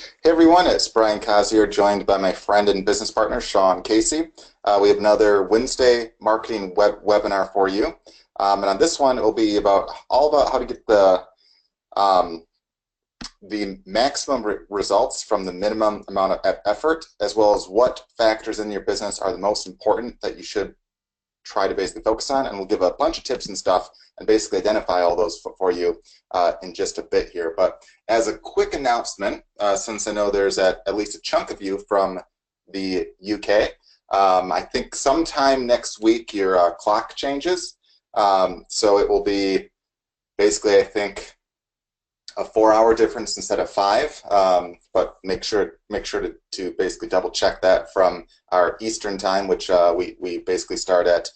Hey everyone, it's Brian Kaz here, joined by my friend and business partner, Sean Casey. We have another Wednesday marketing webinar for you. And on this one, it will be all about how to get um, the maximum results from the minimum amount of effort, as well as what factors in your business are the most important that you should try to basically focus on. And we'll give a bunch of tips and stuff and basically identify all those for you in just a bit here. But as a quick announcement, since I know there's at least a chunk of you from the UK, I think sometime next week your clock changes. So it will be basically, I think, a 4-hour difference instead of 5, but make sure to basically double check that from our Eastern time, which we basically start at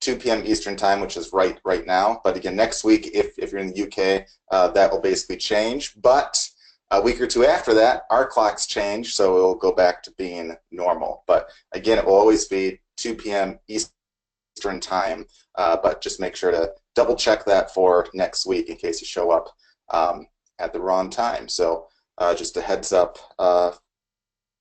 2 p.m. Eastern time, which is right now. But again, next week, if you're in the UK, that will basically change. But a week or two after that, our clocks change, so it will go back to being normal. But again, it will always be 2 p.m. Eastern time, but just make sure to double check that for next week in case you show up at the wrong time. So just a heads up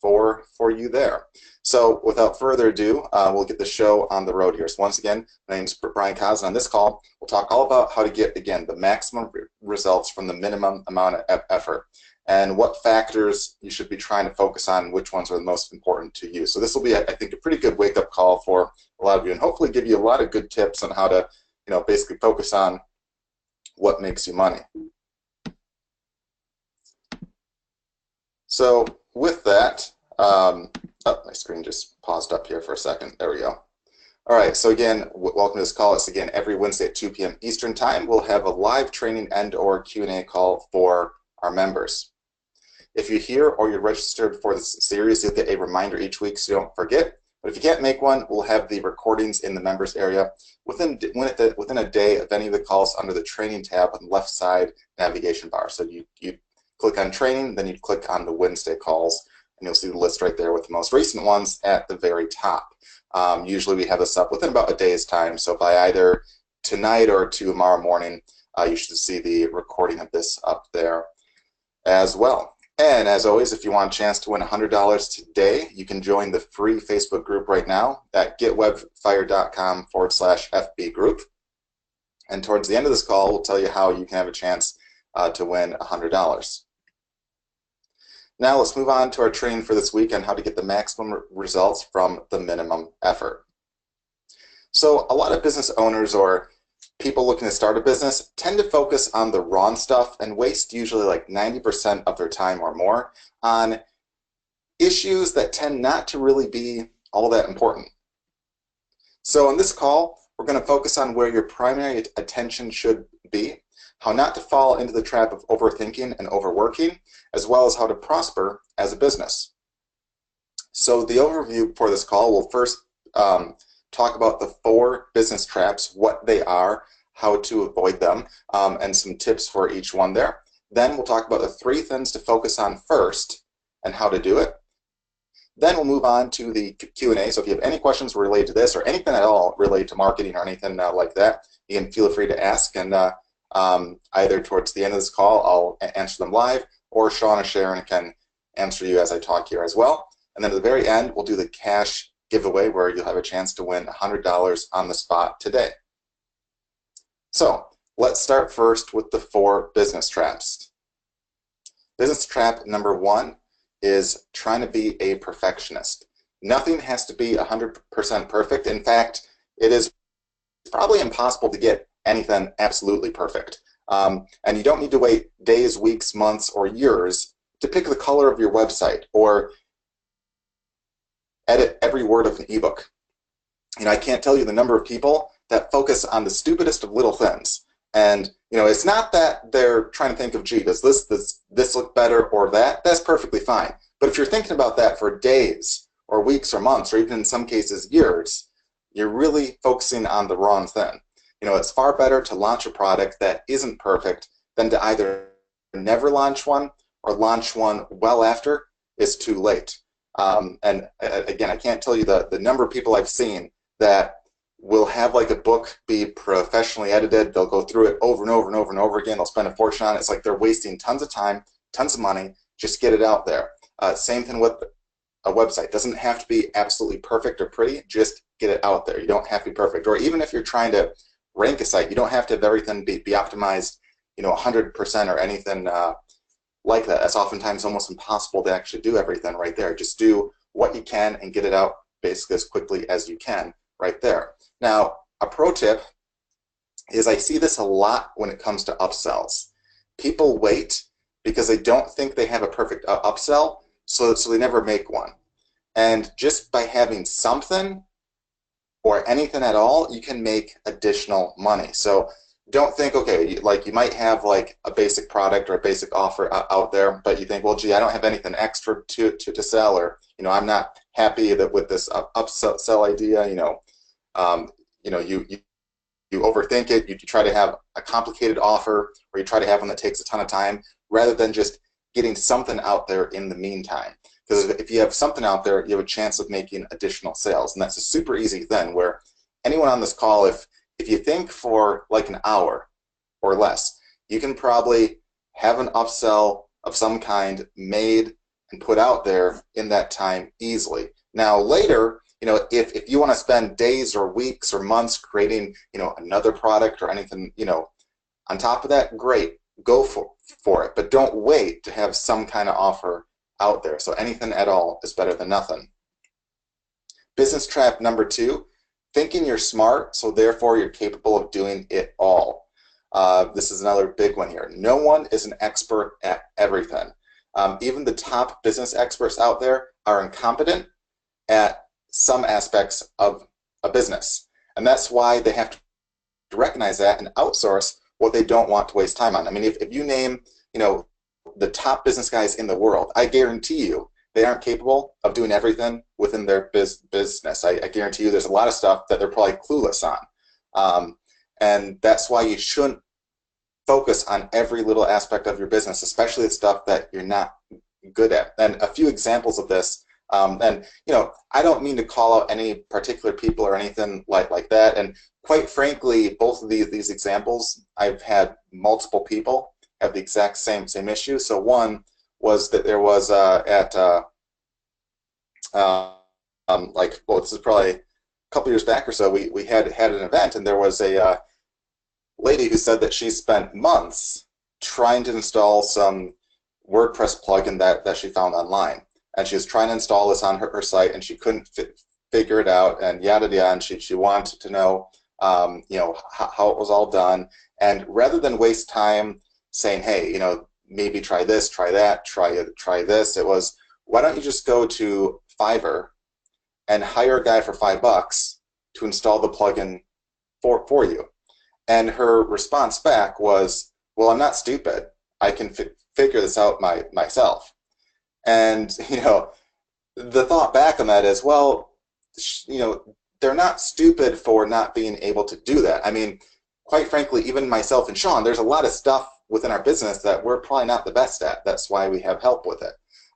for you there. So without further ado, we'll get the show on the road here. So once again, my name is Brian Kaz, and on this call, we'll talk all about how to get, again, the maximum results from the minimum amount of effort and what factors you should be trying to focus on, which ones are the most important to you. So this will be, I think, a pretty good wake-up call for a lot of you, and hopefully give you a lot of good tips on how to, basically focus on what makes you money. So with that, oh, my screen just paused up here for a second. There we go. All right, so again, welcome to this call. It's again every Wednesday at 2 p.m. Eastern time. We'll have a live training and/or Q&A call for our members. If you're here or you're registered for this series, you'll get a reminder each week so you don't forget. But if you can't make one, we'll have the recordings in the members area within a day of any of the calls under the training tab on the left side navigation bar. So you click on training, then you click on the Wednesday calls, and you'll see the list right there with the most recent ones at the very top. Usually we have this up within about a day's time, so by either tonight or tomorrow morning, you should see the recording of this up there as well. And as always, if you want a chance to win $100 today, you can join the free Facebook group right now at getwebfire.com/FB group. And towards the end of this call, we'll tell you how you can have a chance to win $100. Now let's move on to our training for this week on how to get the maximum results from the minimum effort. So a lot of business owners or people looking to start a business tend to focus on the wrong stuff and waste usually like 90% of their time or more on issues that tend not to really be all that important. So in this call, we're going to focus on where your primary attention should be, how not to fall into the trap of overthinking and overworking, as well as how to prosper as a business. So the overview for this call will first talk about the 4 business traps, what they are, how to avoid them, and some tips for each one there. Then we'll talk about the 3 things to focus on first and how to do it. Then we'll move on to the Q&A. So if you have any questions related to this or anything at all related to marketing or anything like that, you can feel free to ask, and either towards the end of this call, I'll answer them live, or Sean or Sharon can answer you as I talk here as well. And then at the very end, we'll do the cash giveaway where you'll have a chance to win $100 on the spot today. So let's start first with the 4 business traps. Business trap number 1 is trying to be a perfectionist. Nothing has to be 100% perfect. In fact, it is probably impossible to get anything absolutely perfect. And you don't need to wait days, weeks, months, or years to pick the color of your website or edit every word of an ebook. I can't tell you the number of people that focus on the stupidest of little things. And it's not that they're trying to think of, gee, does this look better or that? That's perfectly fine. But if you're thinking about that for days or weeks or months or even in some cases years, you're really focusing on the wrong thing. It's far better to launch a product that isn't perfect than to either never launch one or launch one well after it's too late. And again, I can't tell you the number of people I've seen that will have like a book be professionally edited. They'll go through it over and over and over and over again. They'll spend a fortune on it. It's like they're wasting tons of time, tons of money, just get it out there. Same thing with a website. Doesn't have to be absolutely perfect or pretty, just get it out there. You don't have to be perfect. Or even if you're trying to rank a site, you don't have to have everything be optimized, 100% or anything like that. That's oftentimes almost impossible to actually do everything right there. Just do what you can and get it out basically as quickly as you can right there. Now, a pro tip is I see this a lot when it comes to upsells. People wait because they don't think they have a perfect upsell, so they never make one. And just by having something or anything at all, you can make additional money. So don't think, okay, like you might have like a basic product or a basic offer out there, but you think, well, gee, I don't have anything extra to sell, or I'm not happy that with this upsell idea. You overthink it. You try to have a complicated offer, or you try to have one that takes a ton of time, rather than just getting something out there in the meantime. Because if you have something out there, you have a chance of making additional sales, and that's a super easy thing. Where anyone on this call, if you think for like an hour or less, you can probably have an upsell of some kind made and put out there in that time easily. Now later, if you want to spend days or weeks or months creating, another product or anything, on top of that, great, go for it. But don't wait to have some kind of offer out there. So anything at all is better than nothing. Business trap number 2, thinking you're smart, so therefore you're capable of doing it all. This is another big one here. No one is an expert at everything. Even the top business experts out there are incompetent at some aspects of a business. And that's why they have to recognize that and outsource what they don't want to waste time on. I mean, if you name, the top business guys in the world, I guarantee you they aren't capable of doing everything within their business. I guarantee you there's a lot of stuff that they're probably clueless on. And that's why you shouldn't focus on every little aspect of your business, especially the stuff that you're not good at. And a few examples of this, and I don't mean to call out any particular people or anything like that. And quite frankly, both of these examples, I've had multiple people have the exact same issue. So one was that there was this is probably a couple years back or so, we had an event, and there was a lady who said that she spent months trying to install some WordPress plugin that she found online. And she was trying to install this on her site, and she couldn't figure it out, and yada yada. And she wanted to know, how it was all done. And rather than waste time saying, hey, maybe try this, try that, try this, it was, why don't you just go to Fiverr and hire a guy for $5 to install the plugin for you? And her response back was, well, I'm not stupid. I can figure this out myself. And the thought back on that is, well, they're not stupid for not being able to do that. I mean, quite frankly, even myself and Sean, there's a lot of stuff within our business that we're probably not the best at. That's why we have help with it.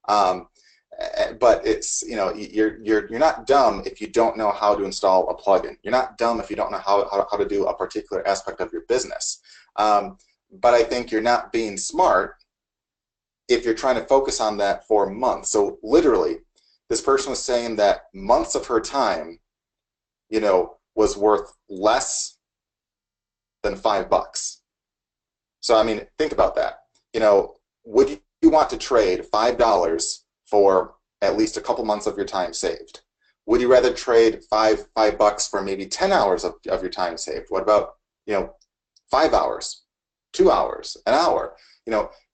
But it's, you're not dumb if you don't know how to install a plugin. You're not dumb if you don't know how to do a particular aspect of your business. But I think you're not being smart if you're trying to focus on that for months. So literally, this person was saying that months of her time, was worth less than $5. So I mean, think about that. Would you want to trade $5 for at least a couple months of your time saved? Would you rather trade $5 for maybe 10 hours of your time saved? What about 5 hours, 2 hours, an hour?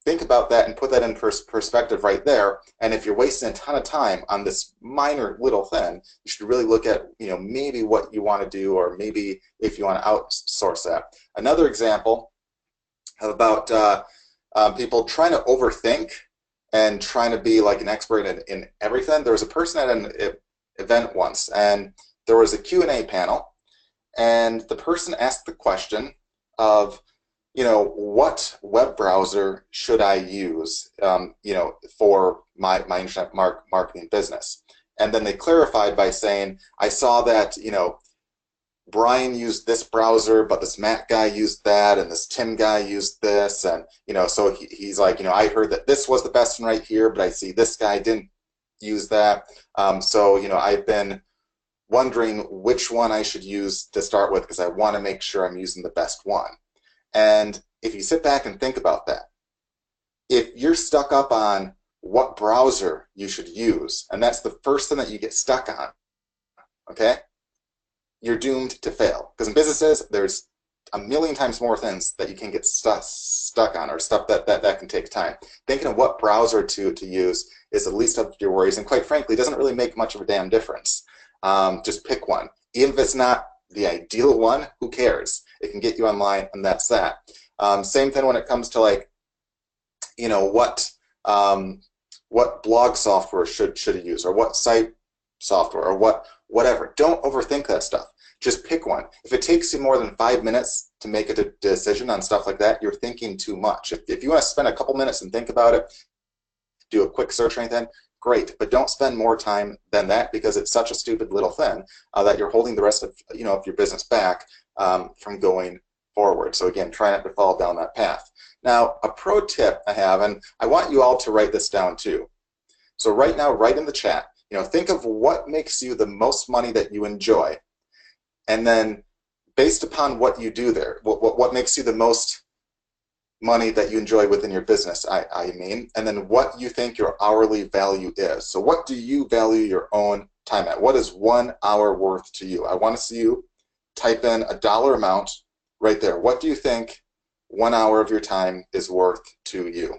Think about that and put that in perspective right there. And if you're wasting a ton of time on this minor little thing, you should really look at maybe what you want to do, or maybe if you want to outsource that. Another example about people trying to overthink and trying to be like an expert in everything. There was a person at an event once, and there was a Q&A panel, and the person asked the question of, what web browser should I use, for my internet marketing business? And then they clarified by saying, I saw that, Brian used this browser, but this Matt guy used that, and this Tim guy used this, and so he's like, I heard that this was the best one right here, but I see this guy didn't use that. So I've been wondering which one I should use to start with because I want to make sure I'm using the best one. And if you sit back and think about that, if you're stuck up on what browser you should use, and that's the first thing that you get stuck on, okay, you're doomed to fail. Because in businesses, there's a million times more things that you can get stuck on, or stuff that can take time. Thinking of what browser to use is the least of your worries, and quite frankly, it doesn't really make much of a damn difference. Just pick one. Even if it's not the ideal one, who cares? It can get you online, and that's that. Same thing when it comes to like, what blog software should you use, or what site software, or whatever. Don't overthink that stuff. Just pick one. If it takes you more than 5 minutes to make a decision on stuff like that, you're thinking too much. If you want to spend a couple minutes and think about it, do a quick search or anything, great. But don't spend more time than that, because it's such a stupid little thing that you're holding the rest of of your business back from going forward. So again, try not to fall down that path. Now, a pro tip I have, and I want you all to write this down too. So right now, write in the chat, think of what makes you the most money that you enjoy. And then based upon what you do there, what makes you the most money that you enjoy within your business, I mean, and then what you think your hourly value is. So what do you value your own time at? What is 1 hour worth to you? I want to see you type in a dollar amount right there. What do you think 1 hour of your time is worth to you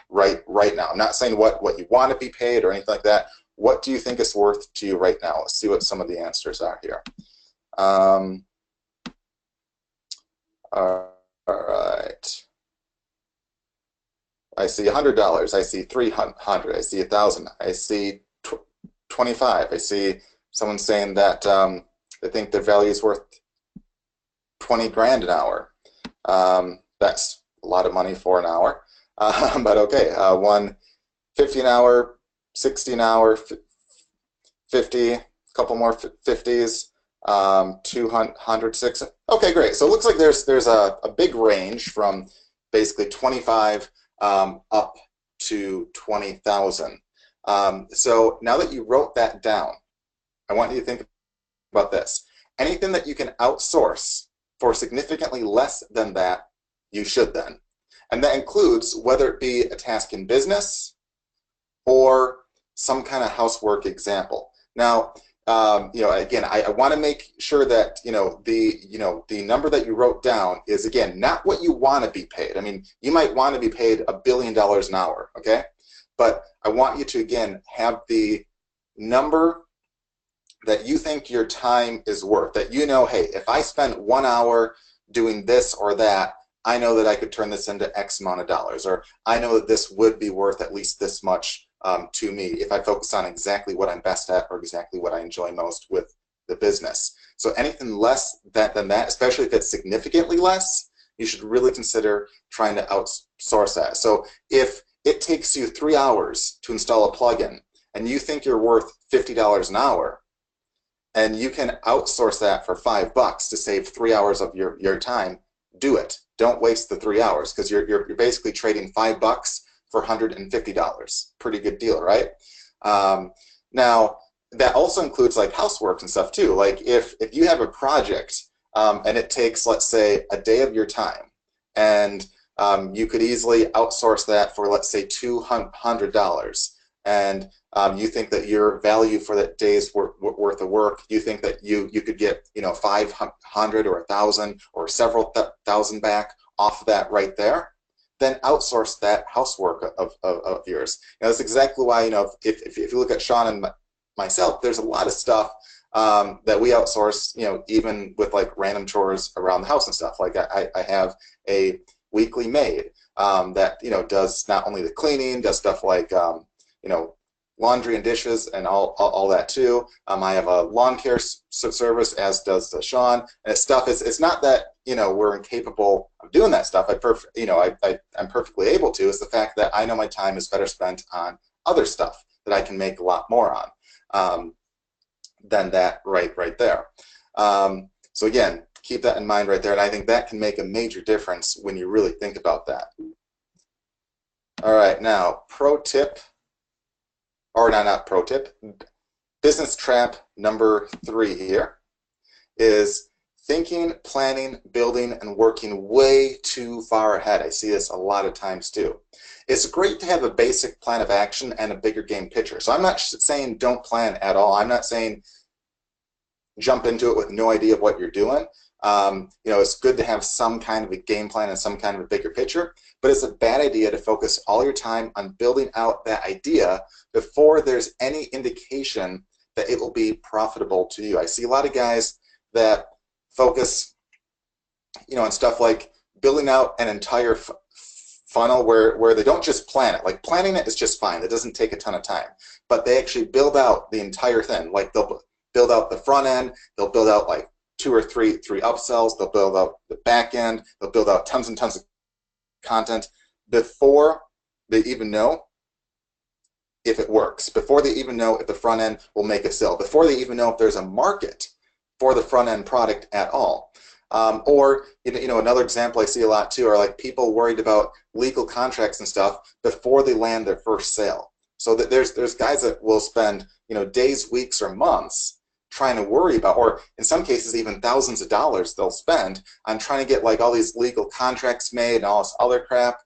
right now? I'm not saying what you want to be paid or anything like that. What do you think it's worth to you right now? Let's see what some of the answers are here. All right. I see $100. I see $300. I see 1,000. I see 25. I see someone saying that they think their value is worth 20 grand an hour. That's a lot of money for an hour, but okay. 150 an hour, 60 an hour, 50, a couple more 50s. 206. Okay, great. So it looks like there's a big range from basically 25 up to 20,000. So now that you wrote that down, I want you to think about this. Anything that you can outsource for significantly less than that, you should then. And that includes whether it be a task in business or some kind of housework example. Now, again, I want to make sure that the number that you wrote down is, again, not what you want to be paid. I mean, you might want to be paid $1 billion an hour, okay? But I want you to, again, have the number that you think your time is worth. That hey, if I spent 1 hour doing this or that, I know that I could turn this into X amount of dollars, or I know that this would be worth at least this much to me if I focus on exactly what I'm best at or exactly what I enjoy most with the business. So anything less than that, especially if it's significantly less, you should really consider trying to outsource that. So if it takes you 3 hours to install a plugin and you think you're worth $50 an hour, and you can outsource that for $5 to save 3 hours of your time, do it. Don't waste the 3 hours, because you're basically trading $5 for $150. Pretty good deal, right? Now, that also includes like housework and stuff too. Like if you have a project and it takes, let's say, a day of your time, and you could easily outsource that for, let's say, $200, and you think that your value for that day's worth of work, you think that you could get 500 or 1,000 or several thousand back off of that right there, then outsource that housework of yours. That's exactly why, if you look at Sean and myself, there's a lot of stuff that we outsource, even with like random chores around the house and stuff. Like I have a weekly maid that, does not only the cleaning, does stuff like, laundry and dishes and all that too. I have a lawn care service, as does Sean. And it's not that we're incapable of doing that stuff. I'm perfectly able to. It's the fact that I know my time is better spent on other stuff that I can make a lot more on than that right there. So again, keep that in mind right there, and I think that can make a major difference when you really think about that. All right, now pro tip, or not pro tip, business trap number 3 here is thinking, planning, building, and working way too far ahead. I see this a lot of times too. It's great to have a basic plan of action and a bigger game picture. So I'm not saying don't plan at all. I'm not saying jump into it with no idea of what you're doing. It's good to have some kind of a game plan and some kind of a bigger picture, but it's a bad idea to focus all your time on building out that idea before there's any indication that it will be profitable to you. I see a lot of guys that focus, on stuff like building out an entire funnel where they don't just plan it. Like planning it is just fine. It doesn't take a ton of time, but they actually build out the entire thing. Like they'll build out the front end, they'll build out like 2 or 3 upsells, they'll build out the back end, they'll build out tons and tons of content before they even know if it works, before they even know if the front end will make a sale, before they even know if there's a market for the front end product at all. Or another example I see a lot too are like people worried about legal contracts and stuff before they land their first sale. So that there's guys that will spend days, weeks, or months trying to worry about, or in some cases even thousands of dollars they'll spend on trying to get like all these legal contracts made and all this other crap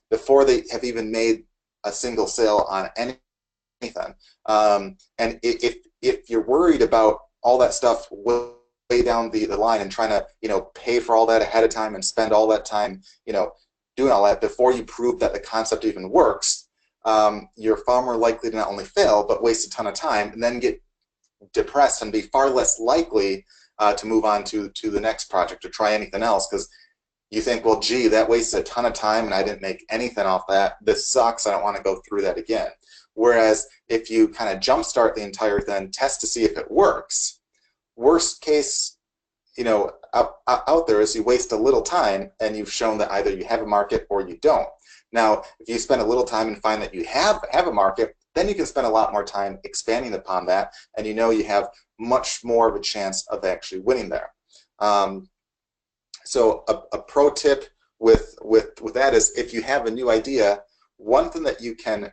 before they have even made a single sale on anything. And if you're worried about all that stuff way down the line and trying to pay for all that ahead of time and spend all that time doing all that before you prove that the concept even works, you're far more likely to not only fail but waste a ton of time and then get depressed and be far less likely to move on to the next project or try anything else, because you think, well, gee, that wasted a ton of time and I didn't make anything off that. This sucks. I don't want to go through that again. Whereas if you kind of jumpstart the entire thing, test to see if it works, worst case out there is you waste a little time and you've shown that either you have a market or you don't. Now, if you spend a little time and find that you have a market, then you can spend a lot more time expanding upon that, and you have much more of a chance of actually winning there. So a pro tip with that is, if you have a new idea, one thing that you can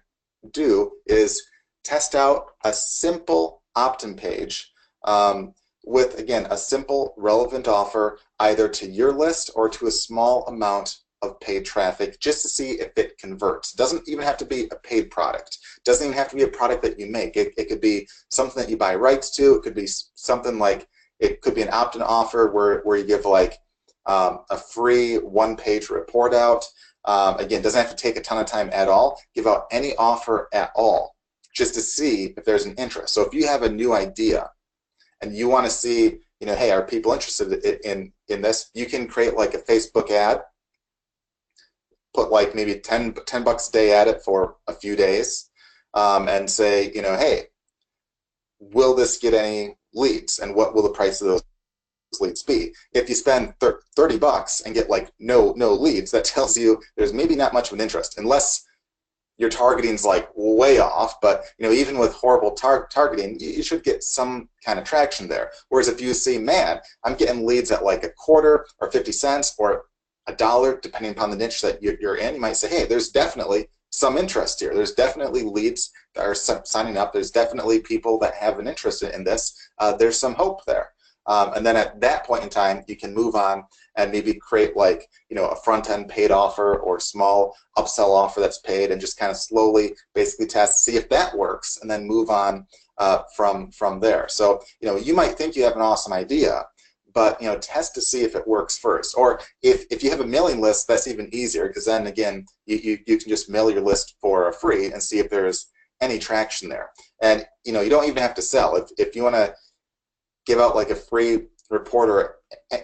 do is test out a simple opt-in page with, again, a simple relevant offer either to your list or to a small amount of paid traffic, just to see if it converts. It doesn't even have to be a paid product. It doesn't even have to be a product that you make. It could be something that you buy rights to. It could be something like, it could be an opt-in offer where you give like a free one-page report out. Again, doesn't have to take a ton of time at all. Give out any offer at all just to see if there's an interest. So if you have a new idea and you want to see, hey, are people interested in this? You can create like a Facebook ad, put like maybe 10 bucks a day at it for a few days, and say, hey, will this get any leads, and what will the price of those leads be? If you spend 30 bucks and get like no leads, that tells you there's maybe not much of an interest, unless your targeting's like way off. But even with horrible targeting, you should get some kind of traction there. Whereas if you see, man, I'm getting leads at like a quarter or 50 cents or $1, depending upon the niche that you're in, you might say, hey, there's definitely some interest here. There's definitely leads that are signing up. There's definitely people that have an interest in this. There's some hope there. And then at that point in time, you can move on and maybe create like, a front-end paid offer or small upsell offer that's paid, and just kind of slowly basically test, see if that works, and then move on from there. So, you might think you have an awesome idea, but test to see if it works first. Or if you have a mailing list, that's even easier, because then again, you can just mail your list for free and see if there's any traction there. And you don't even have to sell. If you want to give out like a free report or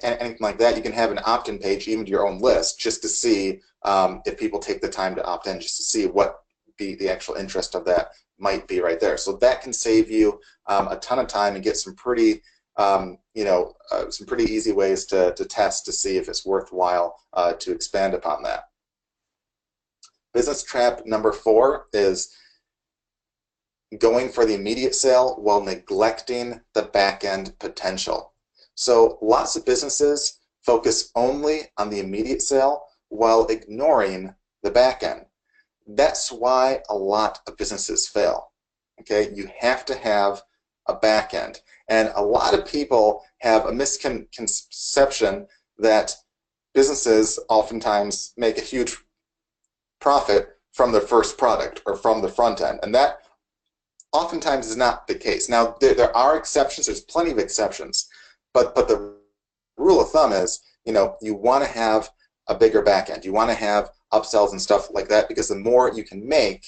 anything like that, you can have an opt-in page even to your own list, just to see if people take the time to opt in, just to see what the actual interest of that might be right there. So that can save you a ton of time and get some pretty some pretty easy ways to test to see if it's worthwhile to expand upon that. Business trap number 4 is going for the immediate sale while neglecting the back-end potential. So lots of businesses focus only on the immediate sale while ignoring the back end. That's why a lot of businesses fail. Okay, you have to have a back end. And a lot of people have a misconception that businesses oftentimes make a huge profit from their first product or from the front end. And that oftentimes is not the case. Now, there are exceptions. There's plenty of exceptions. But the rule of thumb is, you want to have a bigger back end. You want to have upsells and stuff like that, because the more you can make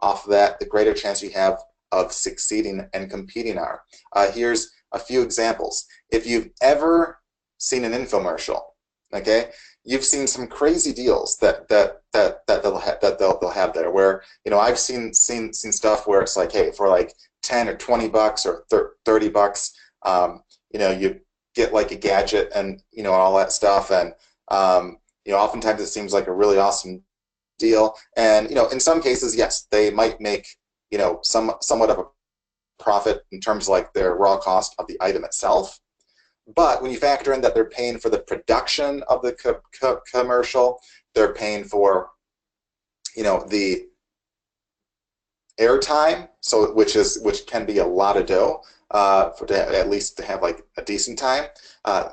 off of that, the greater chance you have of succeeding and competing are. Here's a few examples. If you've ever seen an infomercial, okay, you've seen some crazy deals that they'll have there. Where I've seen stuff where it's like, hey, for like 10 or 20 bucks or 30 bucks, you get like a gadget and all that stuff, and oftentimes it seems like a really awesome deal. And in some cases, yes, they might make somewhat of a profit in terms of like their raw cost of the item itself. But when you factor in that they're paying for the production of the commercial, they're paying for the airtime, so which can be a lot of dough, at least to have like a decent time.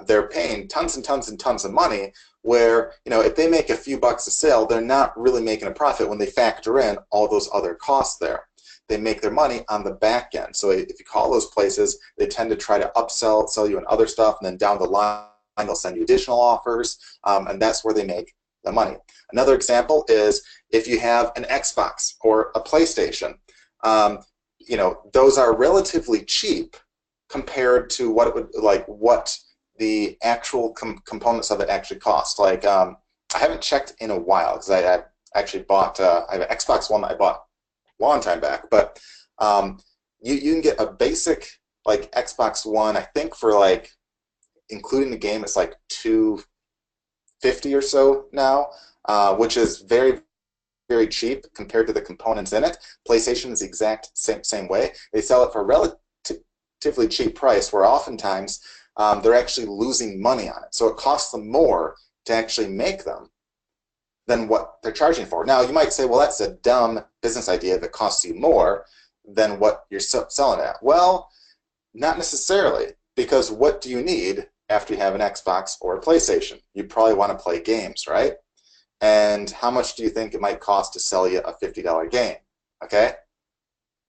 They're paying tons and tons and tons of money, where if they make a few bucks a sale, they're not really making a profit when they factor in all those other costs there. They make their money on the back end. So if you call those places, they tend to try to sell you on other stuff, and then down the line they'll send you additional offers, and that's where they make the money. Another example is if you have an Xbox or a PlayStation. Those are relatively cheap compared to what it would what the actual components of it actually cost. Like I haven't checked in a while, because I actually bought I have an Xbox One that I bought a long time back, but you can get a basic like Xbox One, I think, for like including the game, it's like $250 or so now, which is very, very cheap compared to the components in it. PlayStation is the exact same way. They sell it for a relatively cheap price, where oftentimes they're actually losing money on it. So it costs them more to actually make them than what they're charging for. Now, you might say, well, that's a dumb business idea that costs you more than what you're selling at. Well, not necessarily, because what do you need after you have an Xbox or a PlayStation? You probably want to play games, right? And how much do you think it might cost to sell you a $50 game? Okay?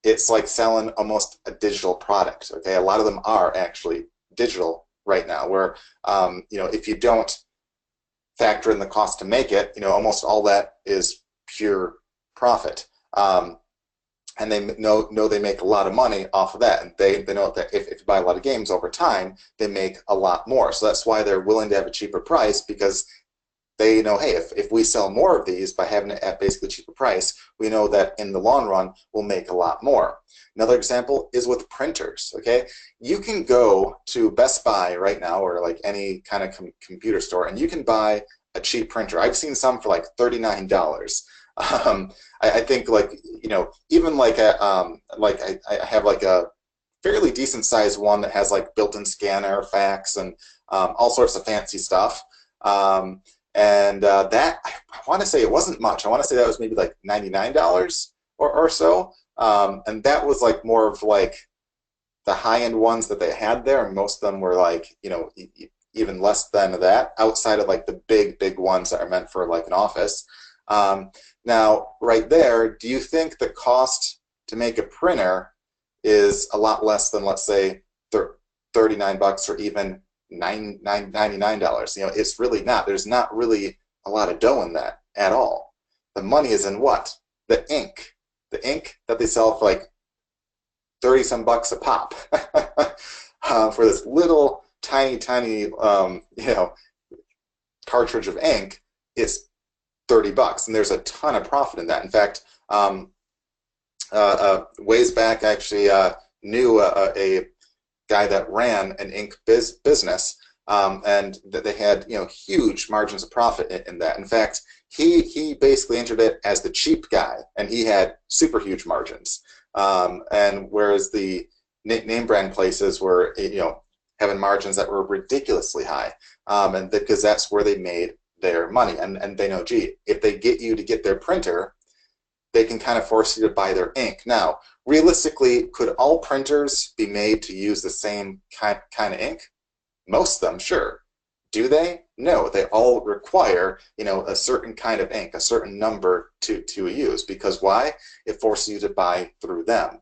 It's like selling almost a digital product, okay? A lot of them are actually digital right now, where if you don't factor in the cost to make it, almost all that is pure profit. And they know they make a lot of money off of that, and they know that if you buy a lot of games over time, they make a lot more. So that's why they're willing to have a cheaper price, because they know, hey, if we sell more of these by having it at basically a cheaper price, we know that in the long run we'll make a lot more. Another example is with printers. Okay, you can go to Best Buy right now, or like any kind of computer store, and you can buy a cheap printer. I've seen some for like $39. I think even like I have like a fairly decent sized one that has like built-in scanner, fax, and all sorts of fancy stuff. That, I want to say it wasn't much. I want to say that was maybe like $99 or so. And that was like more of like the high-end ones that they had there, and most of them were like, even less than that, outside of like the big ones that are meant for like an office. Now, right there, do you think the cost to make a printer is a lot less than, let's say, $39 or even $99? It's really not. There's not really a lot of dough in that at all. The money is in what? The ink. The ink that they sell for like 30-some bucks a pop for this little tiny cartridge of ink is $30, and there's a ton of profit in that. In fact, ways back, I actually knew a guy that ran an ink business, and that they had huge margins of profit in that. In fact, he basically entered it as the cheap guy, and he had super huge margins. And whereas the name brand places were having margins that were ridiculously high, and because that's where they made their money. And they know, gee, if they get you to get their printer, they can kind of force you to buy their ink. Now, realistically, could all printers be made to use the same kind of ink? Most of them, sure. Do they? No, they all require, a certain kind of ink, a certain number to use. Because why? It forces you to buy through them.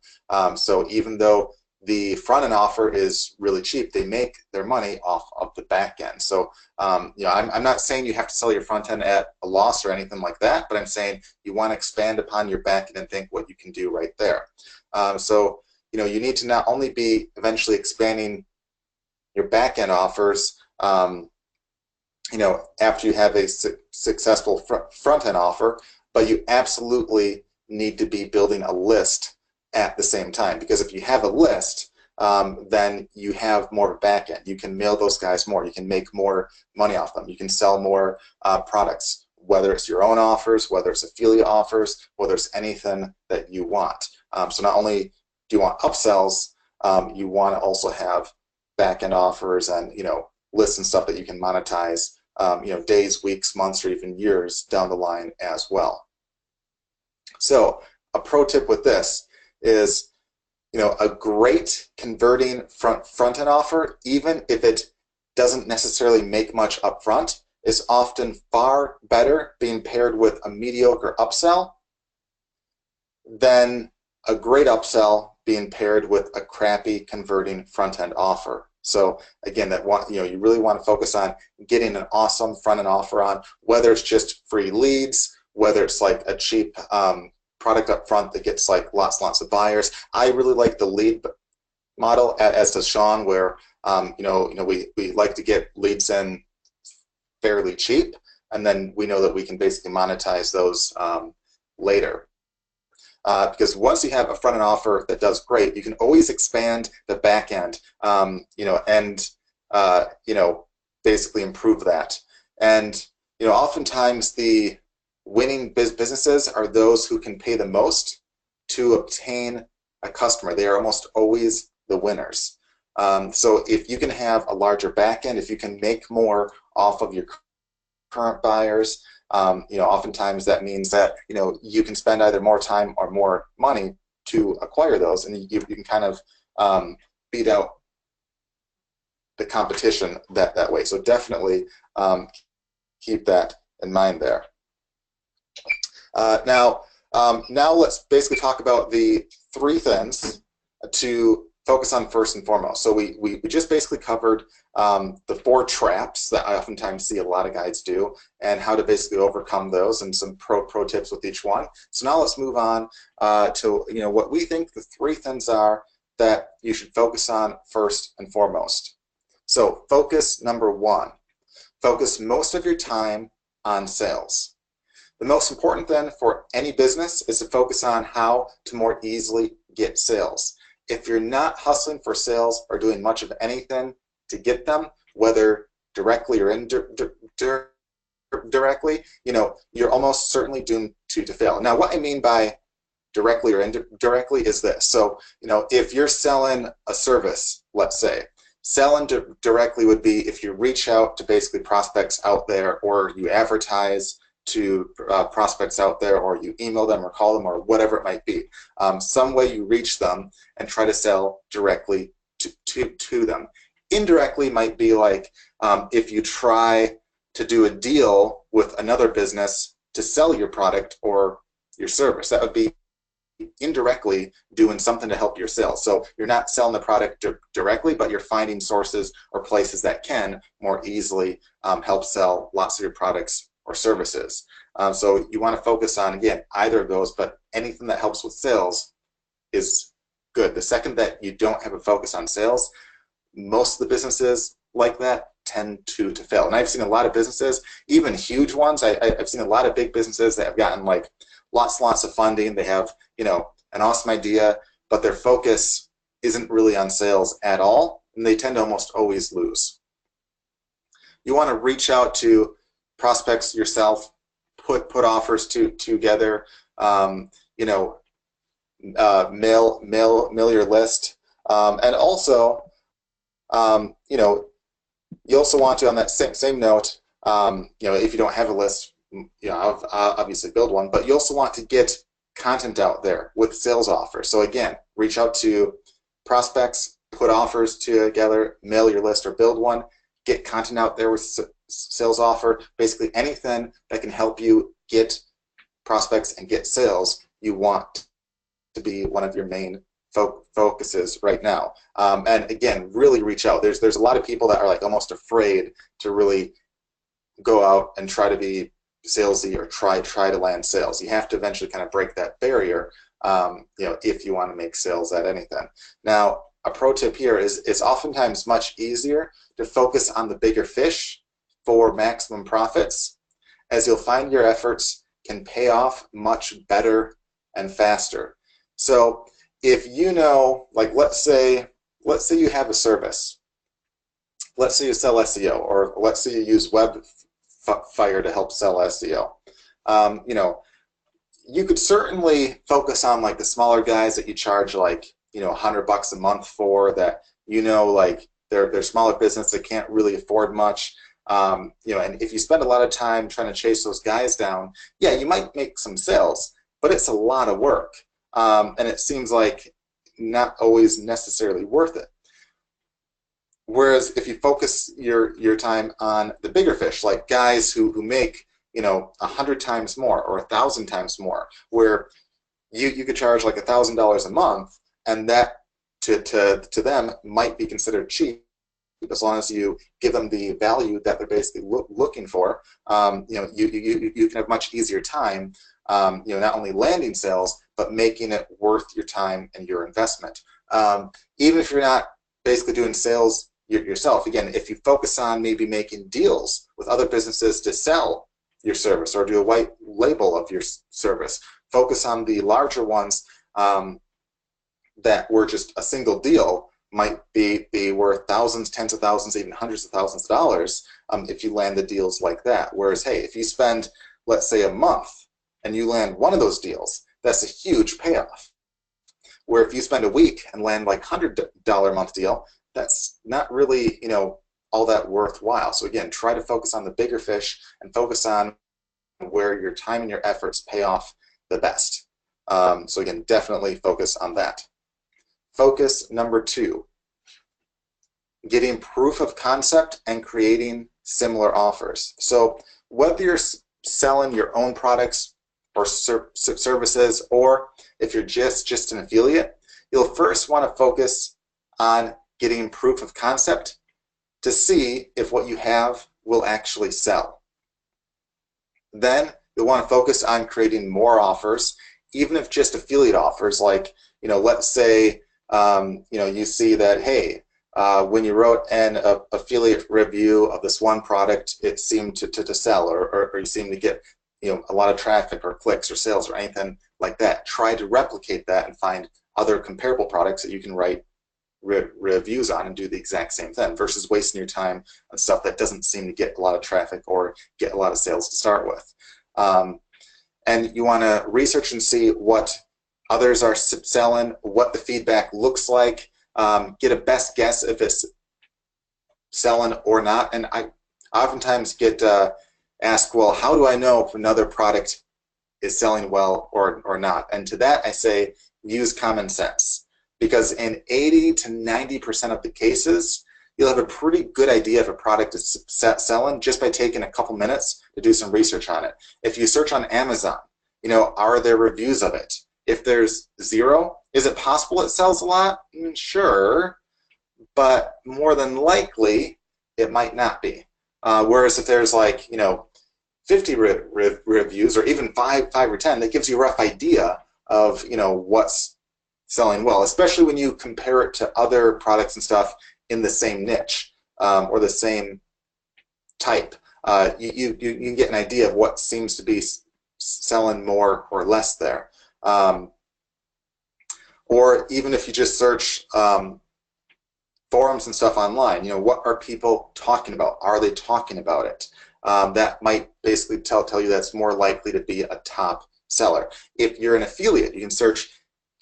So even though the front end offer is really cheap, they make their money off of the back end. So I'm not saying you have to sell your front end at a loss or anything like that, but I'm saying you want to expand upon your back end and think what you can do right there. So you need to not only be eventually expanding your back end offers, after you have a successful front end offer, but you absolutely need to be building a list at the same time, because if you have a list, then you have more of a back end. You can mail those guys more. You can make more money off them. You can sell more products, whether it's your own offers, whether it's affiliate offers, whether it's anything that you want. So not only do you want upsells, you want to also have back end offers and lists and stuff that you can monetize, days, weeks, months, or even years down the line as well. So a pro tip with this is, a great converting front end offer, even if it doesn't necessarily make much upfront, is often far better being paired with a mediocre upsell than a great upsell being paired with a crappy converting front end offer. So again, you really want to focus on getting an awesome front end offer on, whether it's just free leads, whether it's like a cheap product up front that gets like lots of buyers. I really like the lead model, as does Sean, where we like to get leads in fairly cheap, and then we know that we can basically monetize those later. Because once you have a front end offer that does great, you can always expand the back end, basically improve that. And oftentimes the winning businesses are those who can pay the most to obtain a customer. They are almost always the winners. So if you can have a larger back end, if you can make more off of your current buyers, oftentimes that means that you can spend either more time or more money to acquire those, and you can kind of beat out the competition that way. So definitely keep that in mind there. Now let's basically talk about the 3 things to focus on first and foremost. So we just basically covered the 4 traps that I oftentimes see a lot of guides do, and how to basically overcome those, and some pro tips with each one. So now let's move on to what we think the 3 things are that you should focus on first and foremost. So focus number 1, focus most of your time on sales. The most important thing for any business is to focus on how to more easily get sales. If you're not hustling for sales or doing much of anything to get them, whether directly or indirectly, you're almost certainly doomed to fail. Now, what I mean by directly or indirectly is this. So, if you're selling a service, let's say, selling directly would be if you reach out to basically prospects out there, or you advertise to prospects out there, or you email them or call them, or whatever it might be. Some way you reach them and try to sell directly to them. Indirectly might be like if you try to do a deal with another business to sell your product or your service. That would be indirectly doing something to help your sales. So you're not selling the product directly, but you're finding sources or places that can more easily help sell lots of your products or services. So you want to focus on, again, either of those, but anything that helps with sales is good. The second that you don't have a focus on sales, most of the businesses like that tend to fail. And I've seen a lot of businesses, even huge ones. I've seen a lot of big businesses that have gotten like lots of funding. They have an awesome idea, but their focus isn't really on sales at all, and they tend to almost always lose. You want to reach out to prospects yourself, put offers together, mail your list, and also You know, you also want to, on that same note, you know, if you don't have a list, you know, obviously build one, but you also want to get content out there with sales offers. So again, reach out to prospects, put offers together, mail your list or build one, get content out there with sales offer, basically anything that can help you get prospects and get sales. You want to be one of your main focuses right now. And again, really reach out. There's a lot of people that are like almost afraid to really go out and try to be salesy or try to land sales. You have to eventually kind of break that barrier, you know, if you want to make sales at anything. Now, a pro tip here is it's oftentimes much easier to focus on the bigger fish for maximum profits, as you'll find your efforts can pay off much better and faster. So if you know, like let's say you have a service. Let's say you sell SEO, or let's say you use Webfire to help sell SEO. You know, you could certainly focus on like the smaller guys that you charge like, you know, $100 a month for, that, you know, like they're smaller business that can't really afford much. You know, and if you spend a lot of time trying to chase those guys down, yeah, you might make some sales, but it's a lot of work, and it seems like not always necessarily worth it. Whereas if you focus your time on the bigger fish, like guys who make, you know, 100 times more or 1,000 times more, where you could charge like $1,000 a month, and that to them might be considered cheap, as long as you give them the value that they're basically looking for. You know, you can have much easier time, you know, not only landing sales, but making it worth your time and your investment. Even if you're not basically doing sales yourself, again, if you focus on maybe making deals with other businesses to sell your service or do a white label of your service, focus on the larger ones that were just a single deal, might be worth thousands, tens of thousands, even hundreds of thousands of dollars if you land the deals like that. Whereas, hey, if you spend, let's say, a month and you land one of those deals, that's a huge payoff. Where if you spend a week and land like $100 a month deal, that's not really, you know, all that worthwhile. So again, try to focus on the bigger fish and focus on where your time and your efforts pay off the best. So again, definitely focus on that. Focus number 2, getting proof of concept and creating similar offers. So whether you're selling your own products or services, or if you're just an affiliate, you'll first want to focus on getting proof of concept to see if what you have will actually sell. Then you'll want to focus on creating more offers, even if just affiliate offers. Like, you know, let's say you know, you see that, hey, when you wrote an affiliate review of this one product, it seemed to sell, or you seem to get, you know, a lot of traffic or clicks or sales or anything like that. Try to replicate that and find other comparable products that you can write reviews on and do the exact same thing, versus wasting your time on stuff that doesn't seem to get a lot of traffic or get a lot of sales to start with. And you want to research and see what others are selling, what the feedback looks like, get a best guess if it's selling or not. And I oftentimes get asked, well, how do I know if another product is selling well or not? And to that I say, use common sense. Because in 80 to 90% of the cases, you'll have a pretty good idea if a product is selling just by taking a couple minutes to do some research on it. If you search on Amazon, you know, are there reviews of it? If there's 0, is it possible it sells a lot? Sure, but more than likely it might not be. Whereas if there's like, you know, 50 reviews, or even 5 or 10, that gives you a rough idea of, you know, what's selling well, especially when you compare it to other products and stuff in the same niche or the same type. You can get an idea of what seems to be selling more or less there. Or even if you just search forums and stuff online, you know, what are people talking about? Are they talking about it? That might basically tell you that's more likely to be a top seller. If you're an affiliate, you can search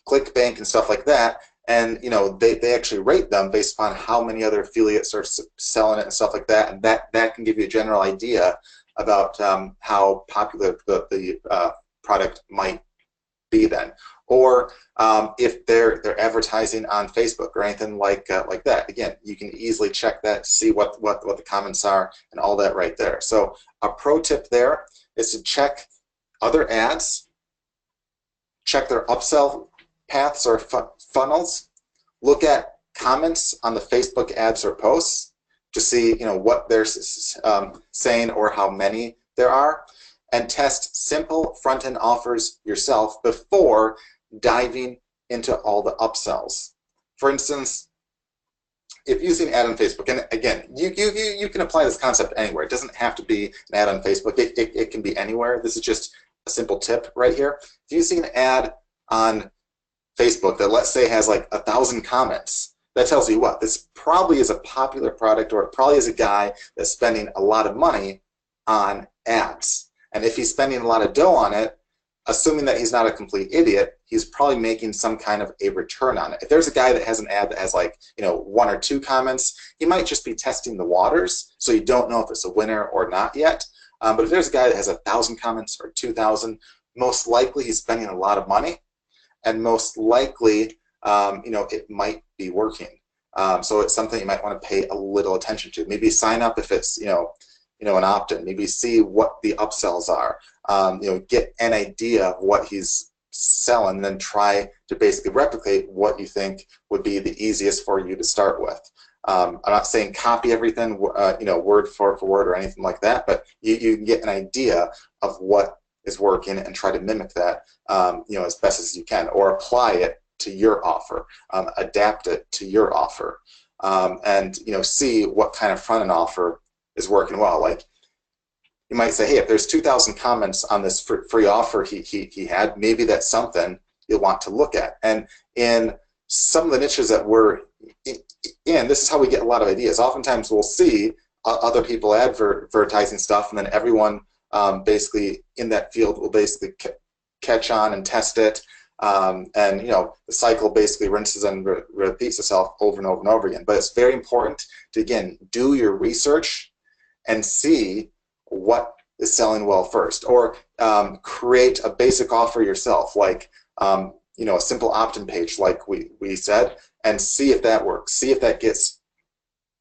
ClickBank and stuff like that, and they actually rate them based upon how many other affiliates are selling it and stuff like that, and that can give you a general idea about how popular the product might be then. Or if they're advertising on Facebook or anything like that, again, you can easily check that, see what the comments are and all that right there. So a pro tip there is to check other ads, check their upsell paths or funnels, look at comments on the Facebook ads or posts to see what they're saying or how many there are, and test simple front-end offers yourself before diving into all the upsells. For instance, if using an ad on Facebook, and again, you can apply this concept anywhere. It doesn't have to be an ad on Facebook. It can be anywhere. This is just a simple tip right here. If you see an ad on Facebook that, let's say, has like 1,000 comments, that tells you what? This probably is a popular product, or it probably is a guy that's spending a lot of money on ads. And if he's spending a lot of dough on it, assuming that he's not a complete idiot, he's probably making some kind of a return on it. If there's a guy that has an ad that has like 1 or 2 comments, he might just be testing the waters, so you don't know if it's a winner or not yet. But if there's a guy that has 1,000 comments or 2,000, most likely he's spending a lot of money, and most likely it might be working. So it's something you might want to pay a little attention to. Maybe sign up if it's an opt-in. Maybe see what the upsells are. Get an idea of what he's selling, and then try to basically replicate what you think would be the easiest for you to start with. I'm not saying copy everything, word for word or anything like that, but you can get an idea of what is working and try to mimic that, as best as you can, or apply it to your offer, adapt it to your offer, and see what kind of front-end offer is working well. Like, you might say, hey, if there's 2,000 comments on this free offer he had, maybe that's something you'll want to look at. And in some of the niches that we're in, this is how we get a lot of ideas. Oftentimes we'll see other people advertising stuff, and then everyone basically in that field will basically catch on and test it. And the cycle basically rinses and repeats itself over and over and over again. But it's very important to, again, do your research and see what is selling well first, or create a basic offer yourself, like a simple opt-in page, like we said, and see if that works. See if that gets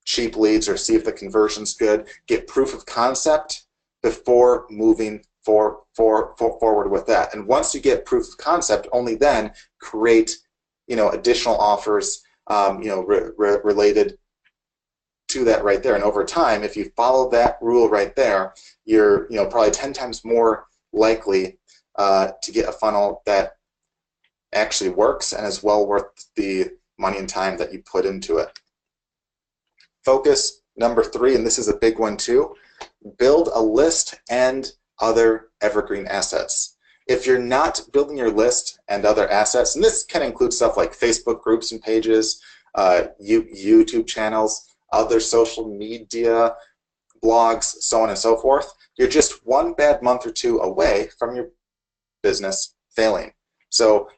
cheap leads, or see if the conversion's good. Get proof of concept before moving forward with that. And once you get proof of concept, only then create additional offers related to that right there. And over time, if you follow that rule right there, you're probably 10 times more likely to get a funnel that actually works and is well worth the money and time that you put into it. Focus number 3, and this is a big one too, build a list and other evergreen assets. If you're not building your list and other assets, and this can include stuff like Facebook groups and pages, YouTube channels, other social media, blogs, so on and so forth, you're just one bad month or 2 away from your business failing. So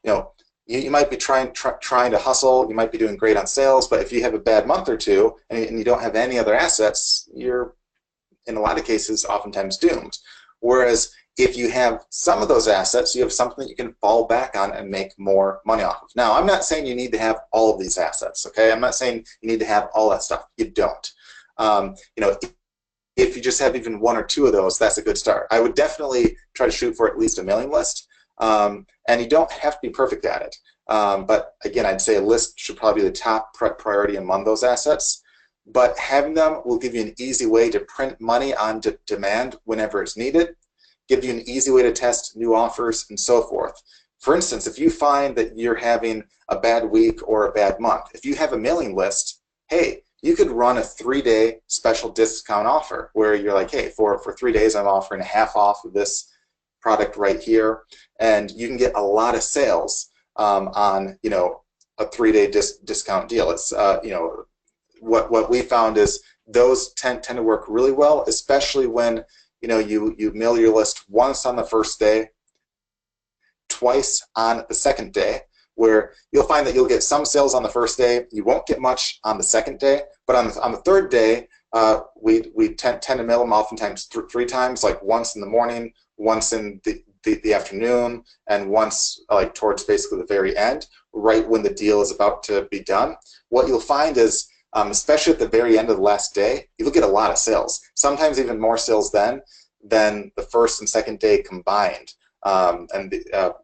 you might be trying to hustle, you might be doing great on sales, but if you have a bad month or 2 and you don't have any other assets, you're in a lot of cases oftentimes doomed. Whereas if you have some of those assets, you have something that you can fall back on and make more money off of. Now, I'm not saying you need to have all of these assets, okay? I'm not saying you need to have all that stuff. You don't. If you just have even 1 or 2 of those, that's a good start. I would definitely try to shoot for at least a mailing list, and you don't have to be perfect at it. But again, I'd say a list should probably be the top priority among those assets. But having them will give you an easy way to print money on demand whenever it's needed, give you an easy way to test new offers, and so forth. For instance, if you find that you're having a bad week or a bad month, if you have a mailing list, hey, you could run a 3-day special discount offer where you're like, hey, for 3 days I'm offering half off of this product right here, and you can get a lot of sales on a 3-day discount deal. It's what we found is those tend to work really well, especially when you mail your list once on the first day, twice on the second day, where you'll find that you'll get some sales on the first day. You won't get much on the second day, but on the third day, we tend to mail them oftentimes three times, like once in the morning, once in the afternoon, and once like towards basically the very end, right when the deal is about to be done. What you'll find is, especially at the very end of the last day, you'll get a lot of sales. Sometimes even more sales then than the first and second day combined. Or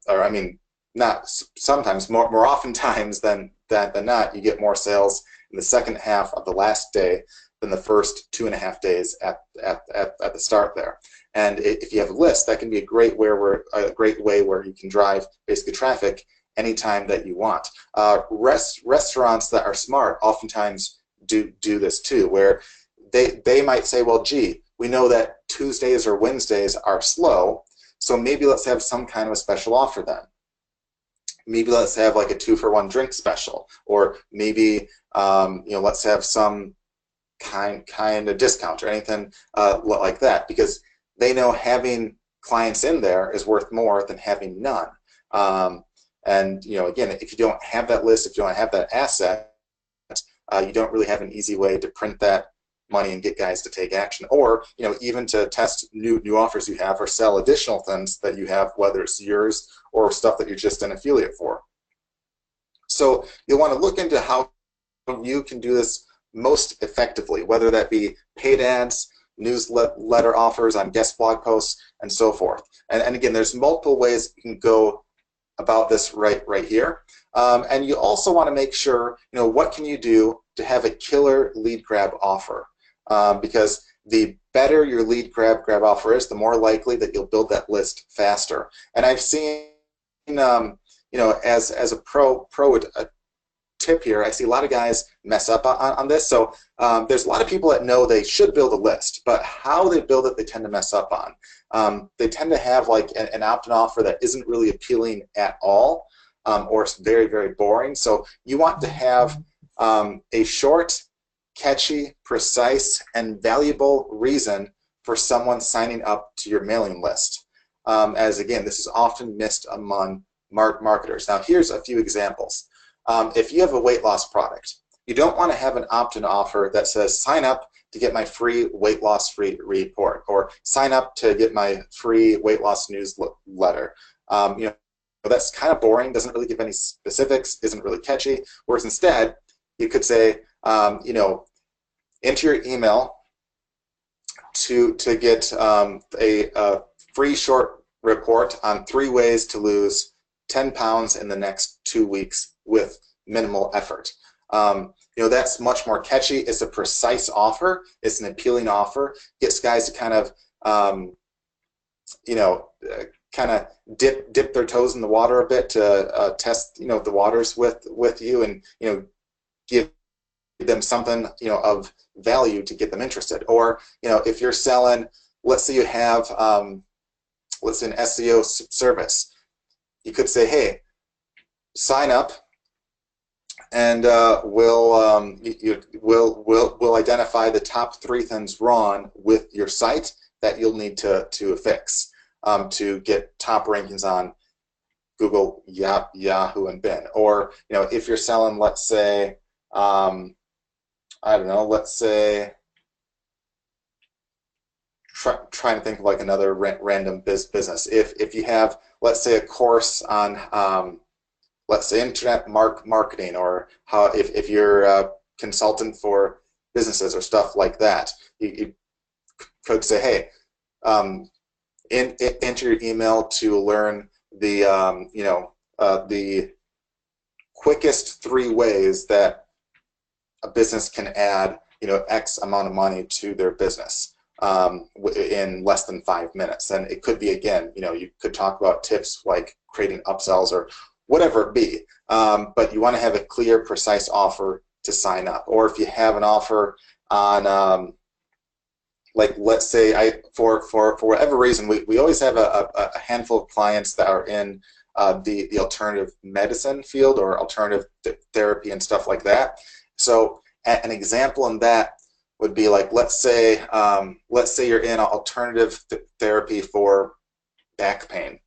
I mean, not sometimes, more oftentimes than not, you get more sales in the second half of the last day than the first 2.5 days at the start there. And if you have a list, that can be a great way where you can drive basically traffic anytime that you want. Restaurants that are smart oftentimes do this too, where they might say, well, gee, we know that Tuesdays or Wednesdays are slow, so maybe let's have some kind of a special offer then. Maybe let's have like a 2-for-1 drink special, or maybe let's have some kind of discount or anything like that, because they know having clients in there is worth more than having none. And again, if you don't have that list, if you don't have that asset, you don't really have an easy way to print that money and get guys to take action, or even to test new offers you have, or sell additional things that you have, whether it's yours or stuff that you're just an affiliate for. So you'll want to look into how you can do this most effectively, whether that be paid ads, newsletter offers on guest blog posts, and so forth. And again, there's multiple ways you can go about this right here. And you also want to make sure, what can you do to have a killer lead grab offer? Because the better your lead grab offer is, the more likely that you'll build that list faster. And I've seen, as a pro tip here, I see a lot of guys mess up on this. So there's a lot of people that know they should build a list, but how they build it, they tend to mess up on. They tend to have like an opt-in offer that isn't really appealing at all, or it's very, very boring. So you want to have a short, catchy, precise, and valuable reason for someone signing up to your mailing list. As again, this is often missed among marketers. Now here's a few examples. If you have a weight loss product, you don't want to have an opt-in offer that says sign up to get my free weight loss report, or sign up to get my free weight loss newsletter. That's kind of boring, doesn't really give any specifics, isn't really catchy. Whereas instead, you could say, enter your email to get a free short report on 3 ways to lose 10 pounds in the next 2 weeks with minimal effort. That's much more catchy. It's a precise offer. It's an appealing offer. Gets guys to kind of, dip their toes in the water a bit to test, the waters with you, and give them something, of value to get them interested. Or, if you're selling, let's say you have, let's say an SEO service, you could say, hey, sign up, and we'll identify the top 3 things wrong with your site that you'll need to fix to get top rankings on Google, Yahoo, and Bing. Or if you're selling, let's say, I don't know, let's say, trying to think of like another random business. If you have, let's say, a course on let's say internet marketing, or how if you're a consultant for businesses or stuff like that, you could say, hey, enter your email to learn the the quickest 3 ways that a business can add X amount of money to their business in less than 5 minutes. And it could be, again, you could talk about tips like creating upsells or whatever it be, but you want to have a clear, precise offer to sign up. Or if you have an offer on, like, let's say, for whatever reason, we always have a handful of clients that are in the alternative medicine field, or alternative therapy and stuff like that. So an example in that would be like, let's say you're in alternative therapy for back pain.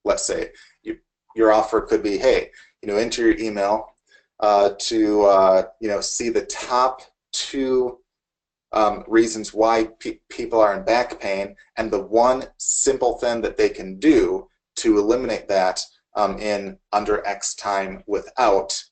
Let's say your offer could be, hey, into your email to see the top 2 reasons why people are in back pain, and the one simple thing that they can do to eliminate that in under X time without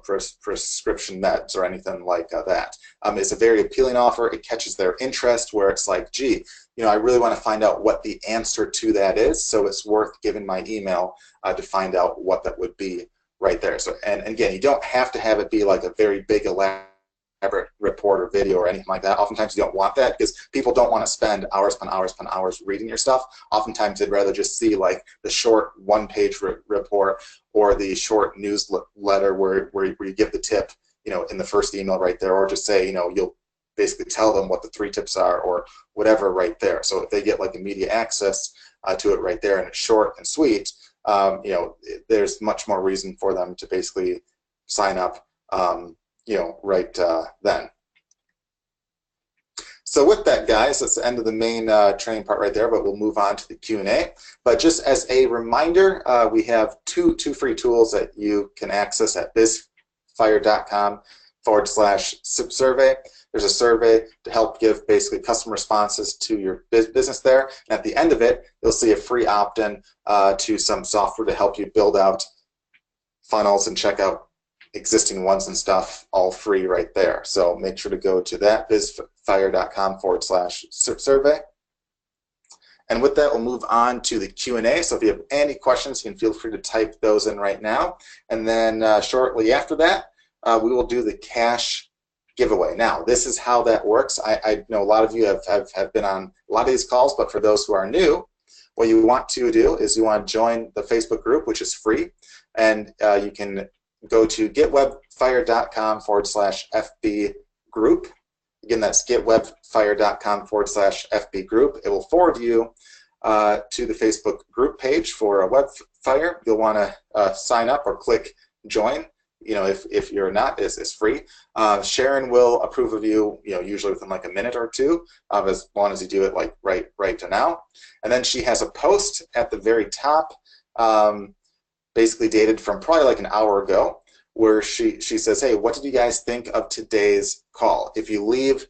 prescription meds or anything like that. It's a very appealing offer. It catches their interest where it's like, gee, I really want to find out what the answer to that is, so it's worth giving my email to find out what that would be right there. So, and again, you don't have to have it be like a very big elaborate report or video or anything like that. Oftentimes you don't want that because people don't want to spend hours upon hours upon hours reading your stuff. Oftentimes they'd rather just see like the short one-page report or the short newsletter where you give the tip, in the first email right there, or just say, you'll basically tell them what the 3 tips are or whatever right there. So if they get like immediate access to it right there and it's short and sweet, there's much more reason for them to basically sign up right then. So with that, guys, that's the end of the main training part right there, but we'll move on to the Q&A. But just as a reminder, we have two free tools that you can access at bizfire.com/survey. There's a survey to help give basically customer responses to your business there. And at the end of it, you'll see a free opt-in to some software to help you build out funnels and check out existing ones and stuff, all free right there. So make sure to go to that, bizfire.com/survey. And with that, we'll move on to the Q&A. So if you have any questions, you can feel free to type those in right now. And then shortly after that, we will do the cash giveaway. Now, this is how that works. I know a lot of you have been on a lot of these calls, but for those who are new, what you want to do is you want to join the Facebook group, which is free. And you can go to getwebfire.com/FB group. Again, that's getwebfire.com/FB group. It will forward you to the Facebook group page for a Webfire. You'll want to sign up or click join. If you're not, it's free. Sharon will approve of you, usually within like a minute or two, as long as you do it like right to now. And then she has a post at the very top, basically dated from probably like an hour ago, where she says, hey, what did you guys think of today's call? If you leave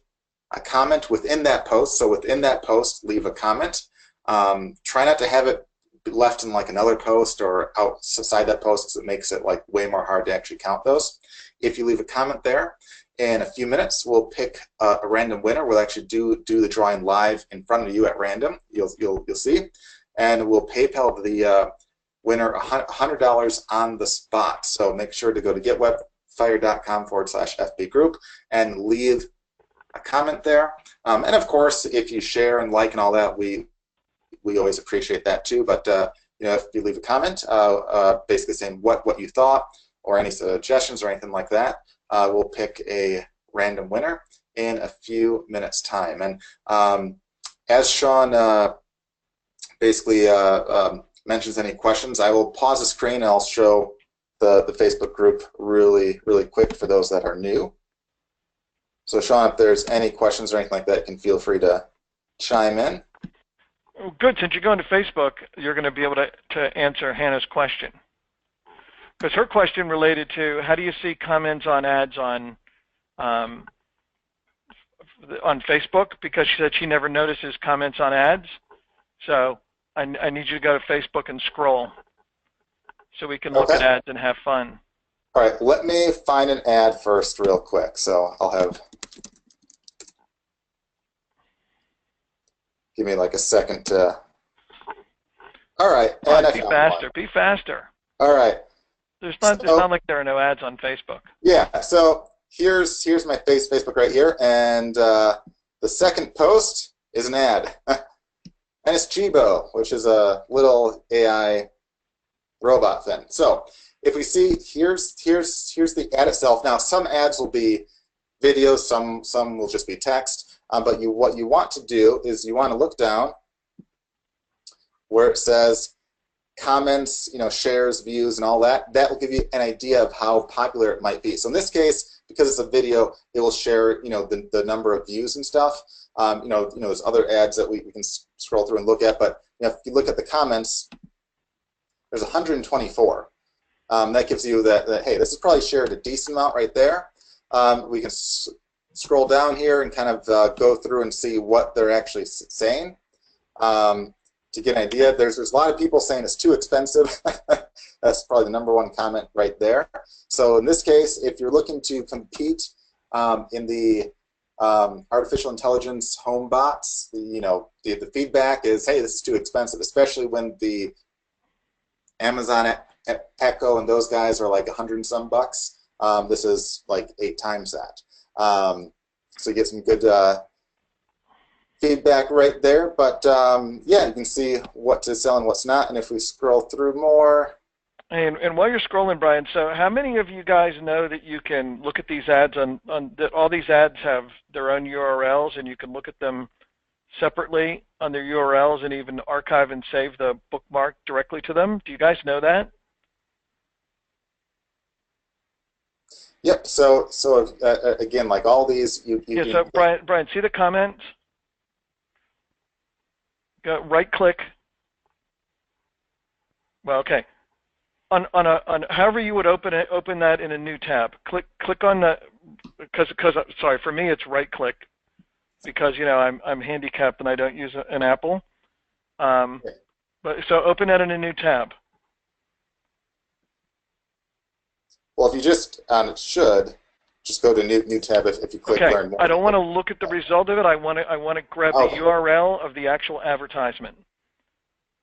a comment within that post, so within that post, leave a comment. Try not to have it left in like another post or outside that post, because it makes it like way more hard to actually count those. If you leave a comment there, in a few minutes, we'll pick a random winner. We'll actually do the drawing live in front of you at random. You'll see, and we'll PayPal the winner $100 on the spot. So make sure to go to getwebfire.com/FB group and leave a comment there. And of course, if you share and like and all that, we always appreciate that too. But if you leave a comment, basically saying what you thought or any suggestions or anything like that, we'll pick a random winner in a few minutes' time. And as Sean basically mentions any questions, I will pause the screen and I'll show the Facebook group really quick for those that are new. So Sean, if there's any questions or anything like that, you can feel free to chime in. Oh, good. Since you're going to Facebook, you're going to be able to answer Hannah's question. Because her question related to how do you see comments on ads on Facebook, because she said she never notices comments on ads. So I need you to go to Facebook and scroll so we can look at ads and have fun. All right, let me find an ad first real quick. So I'll have, give me like a second to, all right. And be faster, be faster. All right. It's not like there are no ads on Facebook. Yeah, so here's my Facebook right here, and the second post is an ad. And it's Jibo, which is a little AI robot thing. So if we see, here's the ad itself. Now, some ads will be videos, some will just be text. But what you want to do is you want to look down where it says comments, shares, views, and all that. That will give you an idea of how popular it might be. So in this case, because it's a video, it will share, the number of views and stuff. There's other ads that we can scroll through and look at, but if you look at the comments, there's 124. That gives you that, hey, this is probably shared a decent amount right there. We can scroll down here and kind of go through and see what they're actually saying. To get an idea, there's a lot of people saying it's too expensive. That's probably the #1 comment right there. So in this case, if you're looking to compete in the artificial intelligence home bots, the feedback is, hey, this is too expensive, especially when the Amazon Echo and those guys are like 100 and some bucks. This is like 8 times that. So you get some good feedback right there, but yeah, you can see what to sell and what's not. And if we scroll through more. And while you're scrolling, Brian, so how many of you guys know that you can look at these ads that all these ads have their own URLs, and you can look at them separately on their URLs and even archive and save the bookmark directly to them? Do you guys know that? Yep. So again, like all these, yeah. So Brian, see the comments? Go right click. Well, okay. On however you would open that in a new tab. Click on the because sorry, for me it's right click because I'm handicapped and I don't use an Apple. But so open that in a new tab. Well, if you just should just go to new tab if you click Learn More. I don't want to look at the result of it. I want to grab the URL of the actual advertisement.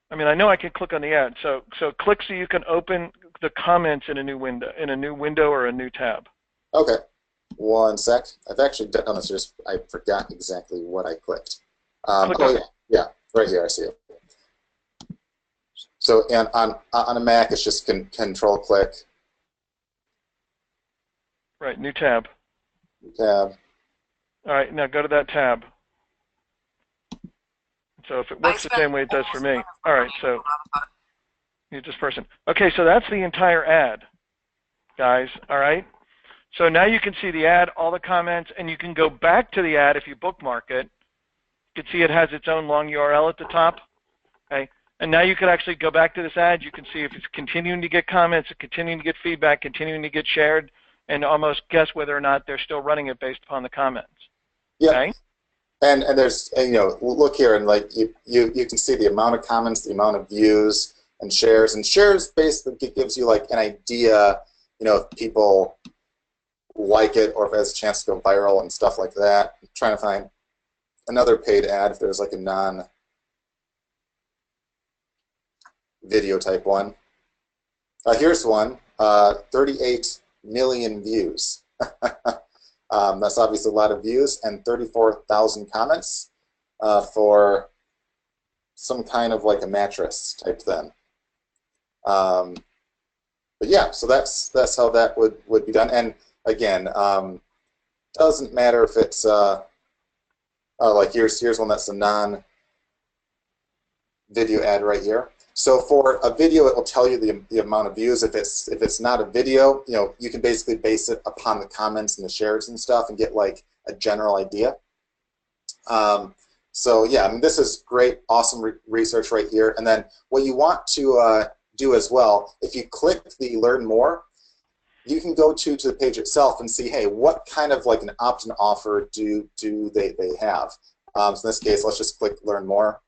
I mean, I know I can click on the ad. So click so you can open the comments in a new window or a new tab. Okay. One sec. I've actually done this. Just I forgot exactly what I clicked. Yeah, right here. I see it. So on a Mac, it's just Control click. Right, new tab. New tab. All right, now go to that tab. So if it works the same way it does for me. All right, so use this person. Okay, so that's the entire ad, guys. All right. So now you can see the ad, all the comments, and you can go back to the ad if you bookmark it. You can see it has its own long URL at the top. Okay. And now you can actually go back to this ad. You can see if it's continuing to get comments, continuing to get feedback, continuing to get shared, and almost guess whether or not they're still running it based upon the comments. Yeah. Okay? And there's look here and like you can see the amount of comments, the amount of views and shares. And shares basically gives you like an idea, if people like it or if it has a chance to go viral and stuff like that. I'm trying to find another paid ad if there's like a non-video type one. Here's one, 38 million views. That's obviously a lot of views and 34,000 comments for some kind of like a mattress type thing. But yeah, so that's how that would be done. And again, doesn't matter if it's like here's one that's a non-video ad right here. So for a video, it will tell you the amount of views. If it's not a video, you can basically base it upon the comments and the shares and stuff and get like a general idea. So yeah, I mean, this is great, awesome research right here. And then what you want to do as well, if you click the Learn More, you can go to the page itself and see, hey, what kind of like an opt-in offer do they have? So in this case, let's just click Learn More.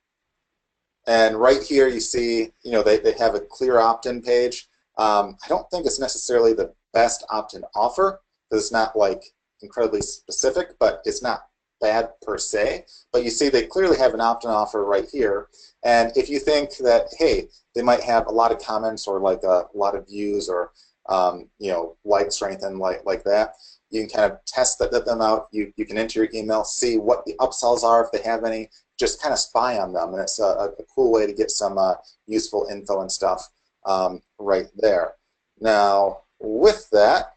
And right here you see, they have a clear opt-in page. I don't think it's necessarily the best opt-in offer because it's not like incredibly specific, but it's not bad per se. But you see they clearly have an opt-in offer right here. And if you think that, hey, they might have a lot of comments or like a lot of views or likes or anything like that, you can kind of test them out. You can enter your email, see what the upsells are if they have any. Just kind of spy on them, and it's a cool way to get some useful info and stuff right there. Now, with that,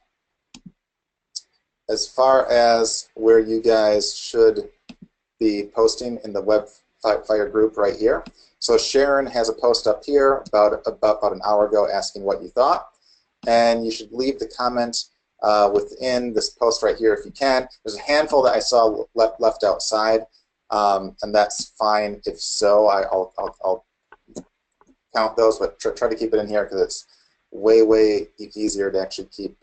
as far as where you guys should be posting in the Webfire group right here, so Sharon has a post up here about an hour ago asking what you thought, and you should leave the comment within this post right here if you can. There's a handful that I saw left outside. And that's fine if so. I'll count those, but try to keep it in here because it's way easier to actually keep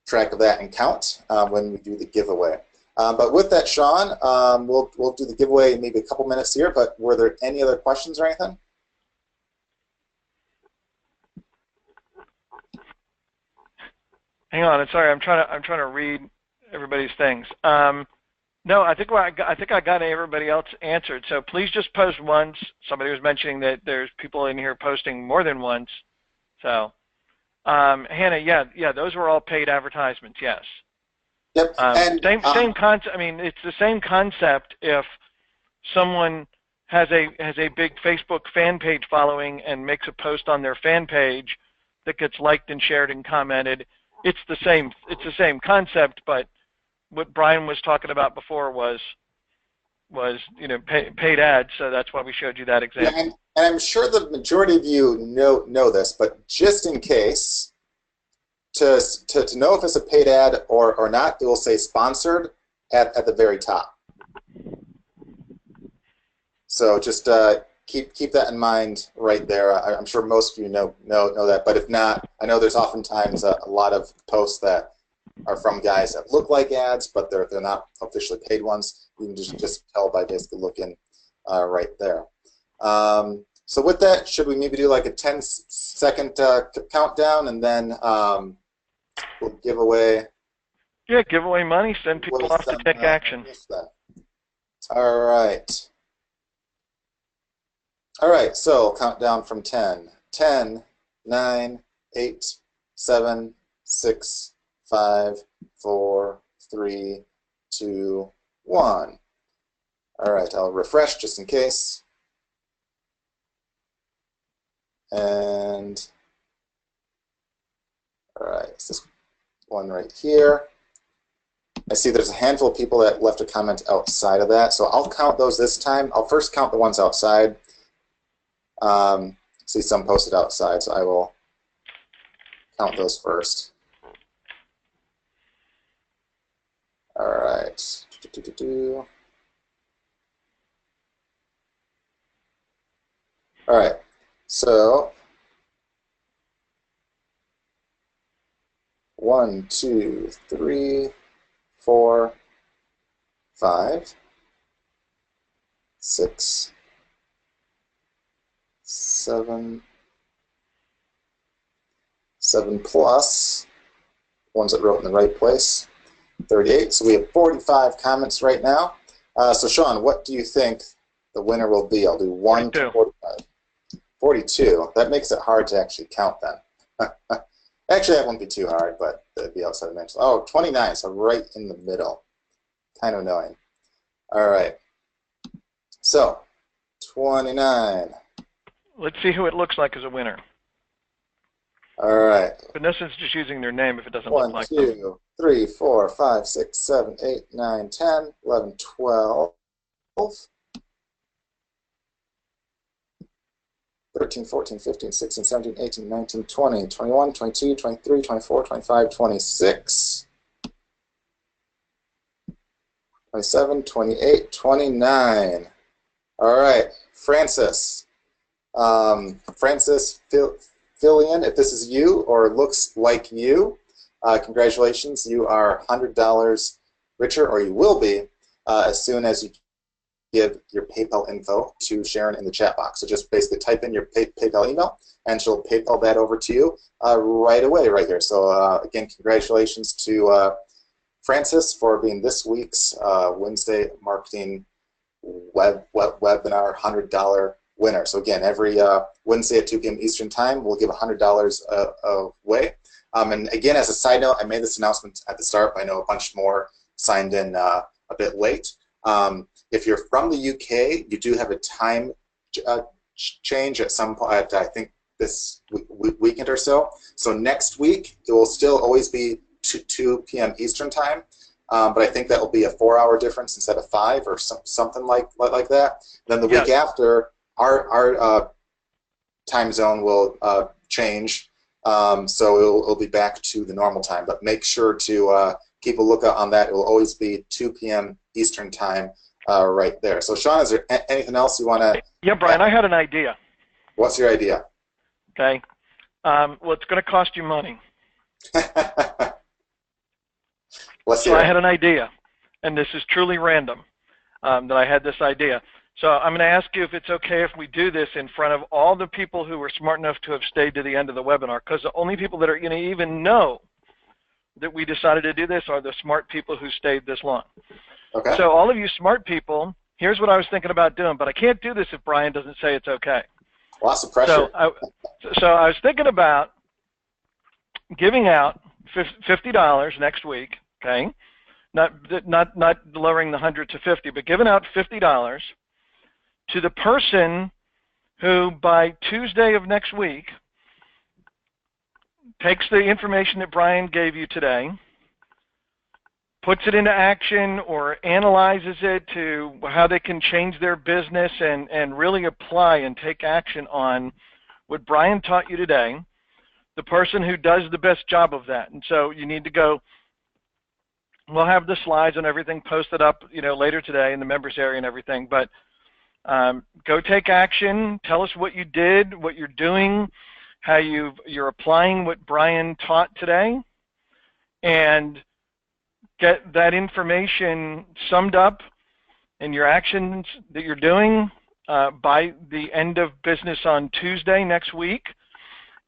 track of that and count when we do the giveaway. But with that, Sean, we'll do the giveaway in maybe a couple minutes here. But were there any other questions or anything? Hang on, sorry, I'm trying to read everybody's things. No, I think I got everybody else answered. So please just post once. Somebody was mentioning that there's people in here posting more than once. So, Hannah, yeah, those were all paid advertisements. Yes. Yep. Same concept. I mean, it's the same concept if someone has a big Facebook fan page following and makes a post on their fan page that gets liked and shared and commented. It's the same concept, but what Brian was talking about before was paid ads, so that's why we showed you that example. Yeah, and I'm sure the majority of you know this, but just in case, to know if it's a paid ad or not, it will say sponsored at the very top. So just keep that in mind right there. I'm sure most of you know that, but if not, I know there's oftentimes a lot of posts that are from guys that look like ads, but they're not officially paid ones. You can just tell by basically looking right there. So with that, should we maybe do like a 10-second countdown and then we'll give away? Yeah, give away money, send people off to take action. All right. All right, so count down from 10. 10, 9, 8, 7, 6, 5, 4, 3, 2, 1. All right, I'll refresh just in case. And all right, it's this one right here. I see there's a handful of people that left a comment outside of that, so I'll count those this time. I'll first count the ones outside. See some posted outside, so I will count those first. All right. All right. So 1, 2, 3, 4, 5, 6, 7 plus, ones that wrote in the right place, 38. So we have 45 comments right now. So Sean, what do you think the winner will be? I'll do 1 to 45. 42. That makes it hard to actually count then. Actually, that wouldn't be too hard, but it'd be outside the dimension. Oh, 29, so right in the middle. Kind of annoying. All right. So 29. Let's see who it looks like as a winner. All right. But no sense just using their name if it doesn't 1, look like 2, them. 3, 4, 5, 6, 7, 8, 9, 10, 11, 12, 13, 14, 15, 16, 17, 18, 19, 20, 21, 22, 23, 24, 25, 26, 27, 28, 29. All right, Francis. Francis Fillion, if this is you or looks like you, congratulations. You are $100 richer, or you will be, as soon as you give your PayPal info to Sharon in the chat box. So just basically type in your PayPal email, and she'll PayPal that over to you right away, right here. So again, congratulations to Francis for being this week's Wednesday Marketing Webinar $100 winner. So again, every Wednesday at 2 p.m. Eastern Time, we'll give $100 away. And again, as a side note, I made this announcement at the start, but I know a bunch more signed in a bit late. If you're from the UK, you do have a time change at some point, I think this weekend or so. So next week, it will still always be 2 p.m. Eastern Time, but I think that will be a 4-hour difference instead of 5 or something like that. Then the week after, our time zone will change, so it'll be back to the normal time. But make sure to keep a lookout on that. It will always be 2 p.m. Eastern Time right there. So Sean, is there anything else you want to? Yeah, Brian, I had an idea. What's your idea? Okay. Well, it's going to cost you money. Let's So hear I it. had an idea, and this is truly random, that I had this idea. So I'm going to ask you if it's okay if we do this in front of all the people who were smart enough to have stayed to the end of the webinar, because the only people that are going to even know that we decided to do this are the smart people who stayed this long. Okay. So all of you smart people, here's what I was thinking about doing, but I can't do this if Brian doesn't say it's okay. Lots of pressure. So I was thinking about giving out $50 next week, okay? Not lowering the 100 to 50, but giving out $50 to the person who by Tuesday of next week takes the information that Brian gave you today, puts it into action or analyzes it to how they can change their business and really apply and take action on what Brian taught you today, the person who does the best job of that. And so you need to go, we'll have the slides and everything posted up, later today in the members area and everything, but go take action, tell us what you did, what you're doing, how you're applying what Brian taught today, and get that information summed up in your actions that you're doing by the end of business on Tuesday next week.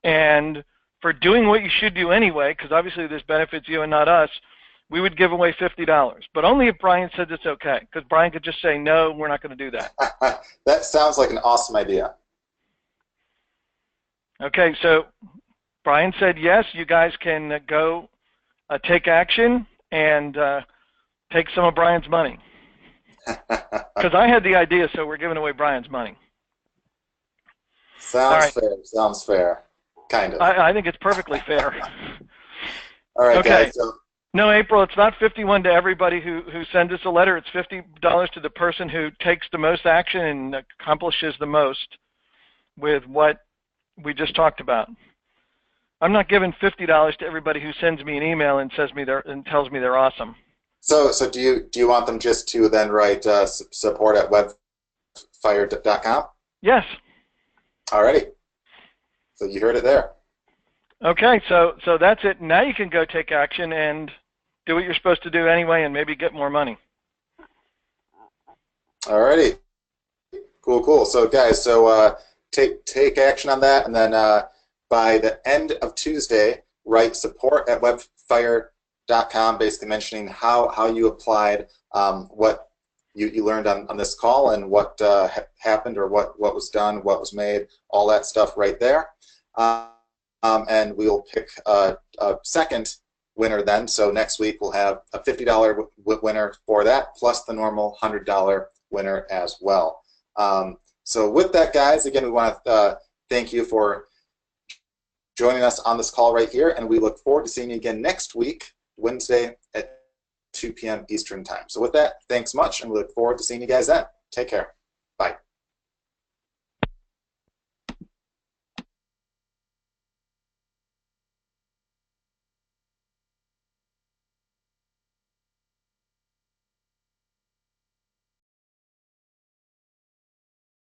And for doing what you should do anyway, because obviously this benefits you and not us, we would give away $50, but only if Brian says it's okay, because Brian could just say, no, we're not going to do that. That sounds like an awesome idea. Okay, so Brian said yes, you guys can go take action and take some of Brian's money. Because I had the idea, so we're giving away Brian's money. Sounds fair. Sounds fair. Kind of. I think it's perfectly fair. All right, okay. guys. So, no, April, it's not 51 to everybody who sends us a letter. It's $50 to the person who takes the most action and accomplishes the most with what we just talked about. I'm not giving $50 to everybody who sends me an email and tells me they're awesome. So do you want them just to then write support at webfire.com? Yes. Alrighty. So you heard it there. Okay, so that's it. Now you can go take action and do what you're supposed to do anyway and maybe get more money. Alrighty. Cool. So guys, take action on that, and then by the end of Tuesday, write support at webfire.com, basically mentioning how you applied what you learned on this call and what happened or what was done, what was made, all that stuff right there. And we'll pick a second winner then. So next week we'll have a $50 winner for that, plus the normal $100 winner as well. So with that, guys, again, we want to thank you for joining us on this call right here, and we look forward to seeing you again next week, Wednesday at 2 p.m. Eastern Time. So with that, thanks much, and we look forward to seeing you guys then. Take care. Bye.